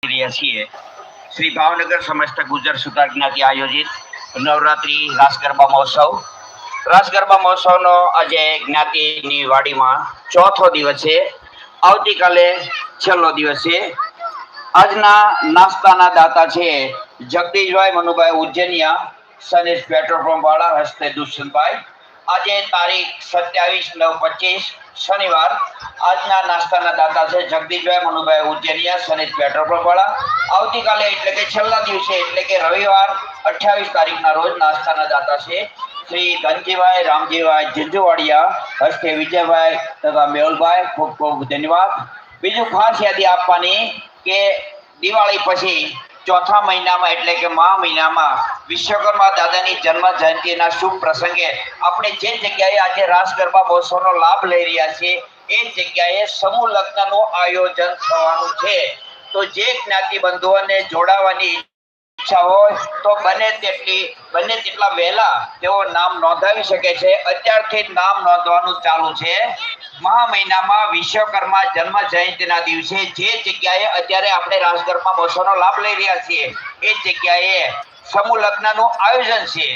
श्री भावनगर समस्त गुजर सुतार ज्ञाति आयोजित नवरात्रि रास गरबा महोत्सव नो आज ज्ञाति वाड़ी में चौथो दिवस है। आवती काले छेल्लो दिवस है। आजना नास्ता दाता छे जगदीश भाई मनुभाई उज्जैनिया सनेश पेट्रोल पंप वाला हस्ते दुष्यंत भाई। आज तारीख 27/9/25 शनिवार आजना नास्ता दाता छे जगदीश भाई मनुभाई उज्जैनिया सनेश पेट्रोल पंप वाला। आवती काले एटले के छेल्ला दिवसे एटले के रविवार 28 तारीख ना रोज नास्ता दाता छे श्री धनजीभाई रामजीभाई जिंजुवाड़िया हस्ते विजयभाई तथा मेहुलभाई खूब खूब धन्यवाद। बीजू खास यादी आपवानी के दिवाળી પછી ચોથા મહિનામાં એટલે કે મા મહિનામાં વિશ્વકર્મા દાદાની જન્મ જયંતિના શુભ પ્રસંગે આપણે જે જગ્યાએ આજે રાસ ગરબા મહોત્સવનો લાભ લઈ રહ્યા છીએ એ જગ્યાએ સમૂહ લગ્નનું આયોજન થવાનું છે। તો જે જ્ઞાતિ બંધુઓને જોડાવાની ઈચ્છા હોય તો બને તેટલા વહેલા તેઓ નામ નોંધાવી શકે છે। અત્યારથી નામ નોંધવાનું ચાલુ છે। મહા મહિનામાં વિશ્વકર્મા જન્મ જયંતિના દિવસે જે જગ્યાએ અત્યારે આપણે રાસ ગરબા મહોત્સવનો લાભ લઈ રહ્યા છીએ એ જગ્યાએ સમૂહ લગ્નનું આયોજન છે।